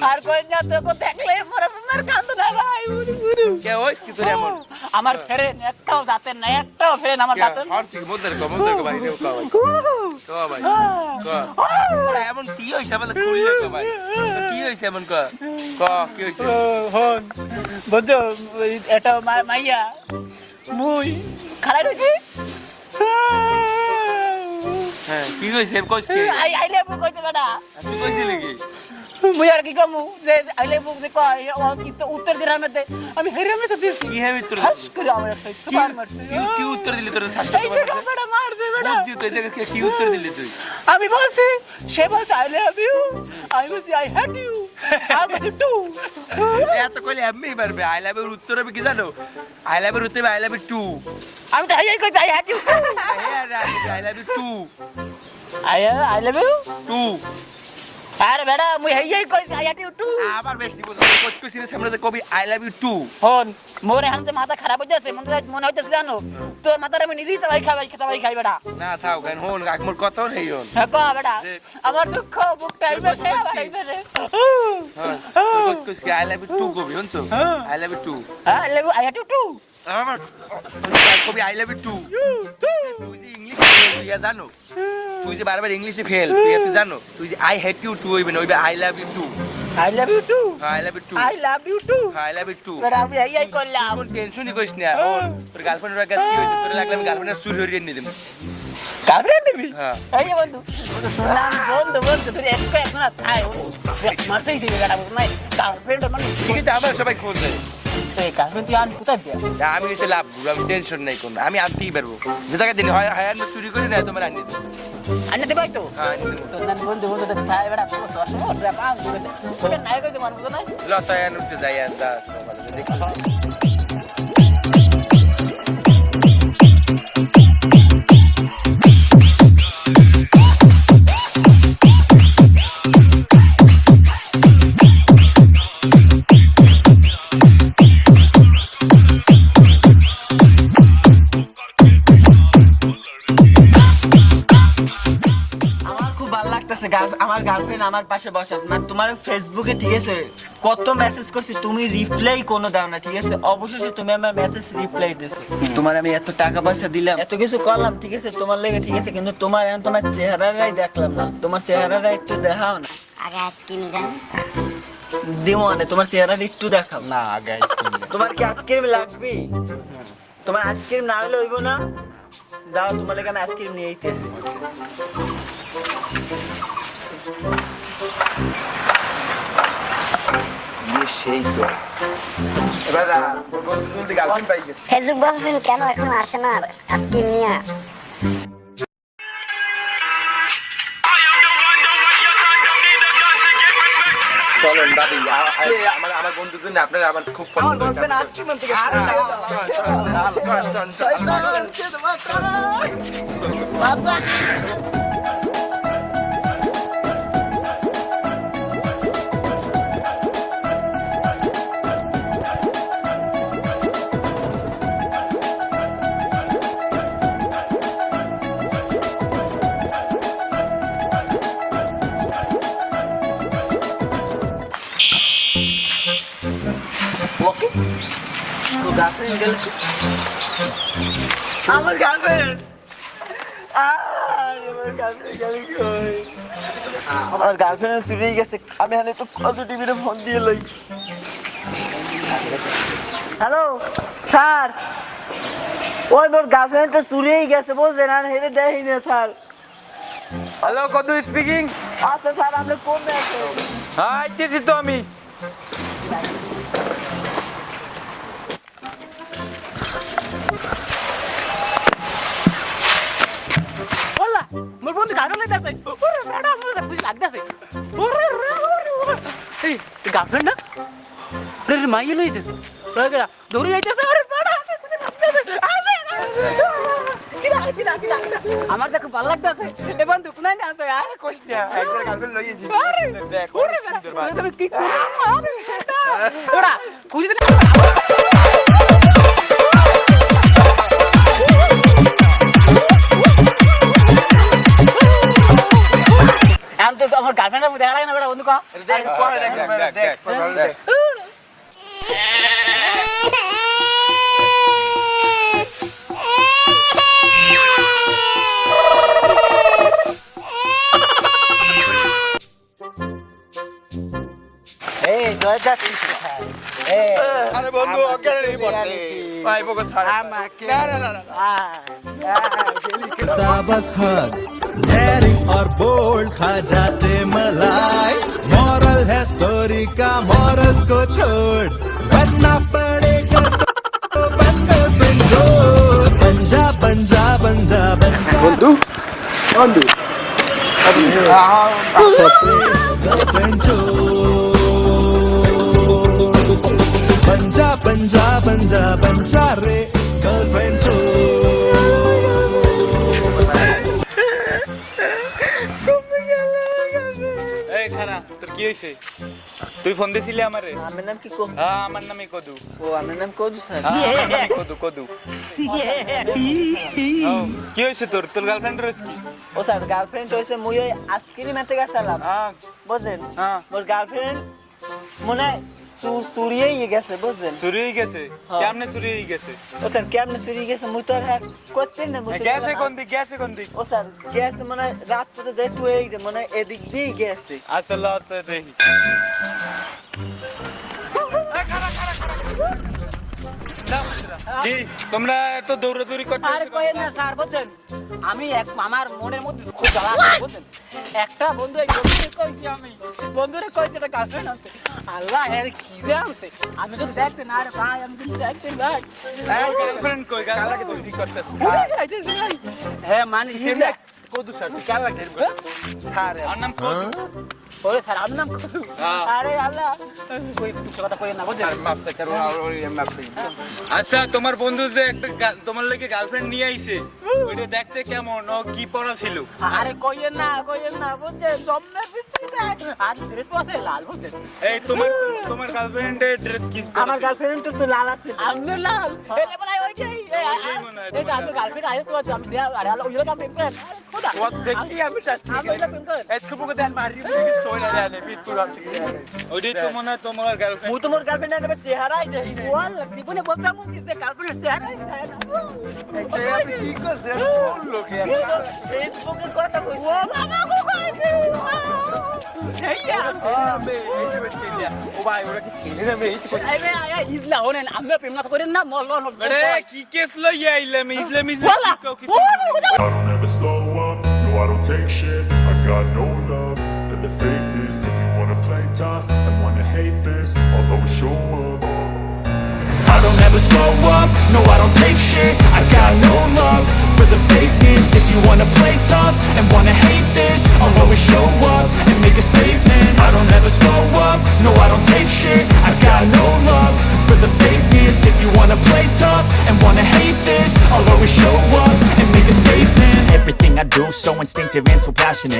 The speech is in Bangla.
আর কই না তোকে দেখলে মরে মরে কান্দো না ভাই কে হইস কি তোর এমন আমার ফ্রেন্ড একটাও জাতের না একটাও ফ্রেন্ড আমার জাতের আর তুই মোদের কো ভাই রে কো ভাই কো এমন কি হইছে বলে খুললে কো ভাই কি হইছে এমন কো কি হইছে হন বুঝছো এটা মাইয়া মুই খালাই রইছি হ্যাঁ কি হইছে কইছ কি আই লেবু কইতে না তুই কইছিলি কি মুই আর কি কমু যে আই লেবু যে কয় ও কি তো উত্তর দিরার মধ্যে আমি হেরে মে তো দিছি কি হেমিস করে হাস করে আমার একটা সুপার মারছে কি উত্তর দিলি তোর শাস্তি এই যে বড় মারছে বড় বুঝছি তুই জায়গা কি উত্তর দিলি তুই আমি বলছি সে বলছে আই লাভ ইউ আই বলছি আই হেট ইউ আই বলছি টু এত কইলে এমনি পারবে আই লাভ ইউ উত্তর হবে কি জানো আই লাভ ইউ উত্তর আই লাভ ইউ টু আমি তো হাই কইছি I hate you I love you too I love you too আরে বেটা মুই হাই কইছি আই হেট ইউ টু আবার বেশি বল কইতেছিস সামনে যে কবি আই লাভ ইউ টু হন মোরে হাতে মাথা খারাপ হইতাছে মনে হইতাছে জানো তোর মাথার আমি নিজেই চালাই খাই বেটা না থাও কেন হন মোর কথা নেই হন হ্যাঁ কো বেটা আমার দুঃখ বুক টাইমে সে আবার আইতাছে হ্যাঁ কইছিস আই লাভ ইউ টু কবি হনছো I love you too I love I hate you too আমার কবি আই লাভ ইউ টু তুই যে ইংলিশ জানো তুই যে বারবার ইংলিশে ফেল তুই জানো তুই যে আই হেট ইউ টু হইবে না হইবে I love you too I love you too I love you too I love you too I love you too বেটা আমি এই করলাম কোন টেনশনই করিস না তোর গার্লফ্রেন্ডের কাছে কি হইছে তোর লাগলে আমি গার্লফ্রেন্ডের সুর হরিয়ে নিয়ে দেব গার্লফ্রেন্ড দিবি হ্যাঁ এই যে বন্ধু শুনলাম বন্ধু তুই এক না তাই মারতেই দিবি বেটা নাই গার্লফ্রেন্ড মানে ঠিক আছে আমার সবাই খোঁজ দেয় এই গার্লফ্রেন্ড তুই আনি কোথায় দিয়া আমি এসে লাভ আমি টেনশন নাই কোন আমি আনতেই পারবো যে টাকা দিন হয় হায়ার চুরি করি না তোমার আনি দেবো আনি দিবাই তো হ্যাঁ আনি দেবো তো না বন্ধু তো তাই বেটা তো সমস্যা যা পাং করে নাই কইতে মানবো না লতা এন উঠতে যাই আর দা ভালো দেখি আমার গার্লফ্রেন্ড আমার পাশে বসে মানে তোমার ফেসবুকে ঠিক আছে কত মেসেজ করছি তুমি রিপ্লাই কোনো দাও না ঠিক আছে অবশেষে তুমি আমার মেসেজ রিপ্লাই দিছো তোমার আমি এত টাকা পয়সা দিলাম এত কিছু করলাম ঠিক আছে তোমার লেগে ঠিক আছে কিন্তু তোমার এখন তোমার চেহারাটাই দেখলাম না তোমার চেহারাটা একটু দেখাও না আগে আইসক্রিম দেন দিও না তোমার চেহারাটা একটু দেখাও না আগে আইসক্রিম তোমার কি আইসক্রিম লাগবে তোমার আইসক্রিম না হলে হইব না দাও তোমার লেগে আমি আইসক্রিম নিয়ে আইতেছি সেই তো এবার গার্লফ্রেন্ড পাই গেছে ফেসবুক বয়ফ্রেন্ড কেন এখন আসে না আইসক্রিম নিয়ে চলেন দাদি আমার বন্ধুর জন্য আপনার আমার খুব পছন্দ আমার গার্লফ্রেন্ড আমার গার্লফ্রেন্ড চুরি গেছে আমি এখানে একটু কত টিভিতে ফোন দিয়ে লই হ্যালো স্যার ওই মোর গার্লফ্রেন্ডটা চুরিই গেছে বুঝলেন আর হেরে দেয়নি না স্যার হ্যালো কদু স্পিকিং আচ্ছা স্যার আপনি কমে আছে হ্যাঁ আইতেছি তো আমি বললা মোর বন্ধু গাড়ি লইতাছে ওরে বেটা মোর বুঝ লাগতাছে ওরে এই গার্লফ্রেন্ড না রে মাইয়ে লইতেছে ওরে গড়া দৌড়ে যাইতেছে আরে বেটা আমার দেখো ভালো লাগতাছে এ বন্ধু কোনায় না আছে আরে কোষ্টিয়া একবার গার্লফ্রেন্ড লইয়েছি দেখ ওরে বেটা তুমি কি করো ওরা কুড়ি দিন আমার গার্লফ্রেন্ডের দেখা লাগে না বেটা বন্ধু কা দেখ পরে দেখ দেখ দেখ এই জয় যাচ্ছিস কোথায়? এই, আরে বন্ধু অজ্ঞান নেই পড়তে ভাই বকো ছাড় আমাকে না না না না बस हद डेयरिंग और बोल्ड खा जाते मलाई मॉरल है स्टोरी का मॉरल को छोड़ बनना पड़ेगा तो बनना बंजो बंजा बंजा बंजा बंजा বন্ধু বন্ধু गर्लफ्रेंड जो बंजा बंजा बंजा बंजा रे गर्लफ्रेंड जो এই খানা তোর কি হয়েছে তুই ফোন দিছিলি আমারে আমার নাম কি কো? হ্যাঁ আমার নামই কদু ও আমার নাম কদু স্যার। হ্যাঁ আমার নামই কদু কদু ও, কি হয়েছে তোর তোর গার্লফ্রেন্ড রয়েছে কি ও স্যার গার্লফ্রেন্ড হয়েছে মুই ওই আইসক্রিম এতে গেছিলাম হ্যাঁ বুঝলেন হ্যাঁ মোর গার্লফ্রেন্ড মনে হয় চুরিয়ে গেছে বুঝলেন চুরি হয়ে গেছে হ্যাঁ। কেমনে চুরি হয়ে গেছে ও স্যার কেমনে চুরিয়ে গেছে মুই তো আর হ্যাঁ করতেন না মুই তো গেছে জানা। কোন দিক গেছে কোন দিক ও স্যার গেছে মানে রাস্তাতে দেখতে হয়ে মানে এদিক দিয়ে গেছে আসলে তো দেখি কি তোমরা এত দৌড়াদৌড়ি করতে আরে কইেন না স্যার বুঝছেন আমি এক আমার মনের মধ্যে খুব জ্বালা আছে বুঝছেন একটা বন্ধু এই বন্ধুরে কইছি আমি বন্ধুরে কইছি এটা গার্লফ্রেন্ড আনতে আল্লাহ এর কি যে আনছে আমি যদি দেখতে না রে ভাই আমি যদি দেখতে না গার্লফ্রেন্ড কই গার্লফ্রেন্ড তৈরি করতে হ্যাঁ মানে সেটা কদু স্যার কেন লাগে স্যার আর নাম কদু ওরে স্যার আমার নাম কদু হ্যাঁ। আরে আল্লাহ কই কিছু কথা কইেন না বুঝছেন মাফ করো আর মাফ আচ্ছা তোমার বন্ধু যে একটা তোমার লাগি গার্লফ্রেন্ড নিয়ে আইছে ওইটা দেখতে কেমন ও কি পড়া ছিল আরে কইেন না বুঝছেন জম্মের পিছনে আর ড্রেস পরে লাল বুঝছেন এই তোমার গার্লফ্রেন্ডের ড্রেস কি আমার গার্লফ্রেন্ড তো লাল আছে আমনে লাল এলে বলাই ওইটাই ওইটাই মনে হয় এই আমার গার্লফ্রেন্ড আইছে তো আমি দিয়া আরে আলো ওইলা কাম পেন খোদা ও দেখি আমি টাস্ট আমি ওইলা পেন করেন এত বুকে দেন মারি সোনা দেন বিটকুল আছে ওইটাই তো মনে হয় তোমার গার্লফ্রেন্ড মুই তো মোর গার্লফ্রেন্ড এর চেহারাই দেখি না ওয়াল্লাহ জীবনে বলতাম যে গার্লফ্রেন্ড সে হারাই যায় না কি করছে কোন লোক ফেসবুকে কথা কই ও বাবা গো কইছে এইয়া ও ভাই ওরা কি ছেলে না মেয়ে আরে আয়া ইজলা হনেন আমি প্রেম না করেন না মল আরে কি কেস লইয়া আইলাম ইসলাম ওয়াল্লাহ I don't ever slow up, no I don't take shit. I got no love for the fakeness. If you wanna play tough and wanna hate this, I'll always show up. I don't ever slow up, no I don't take shit. I got no love for the fakeness. If you wanna play tough and wanna hate this, I'll always show up and make a statement. I don't ever slow up, no I don't take shit. I got no love for the fakeness. If you wanna play tough and wanna hate this, I'll always show up and make a statement. Everything I do so instinctive and so passionate.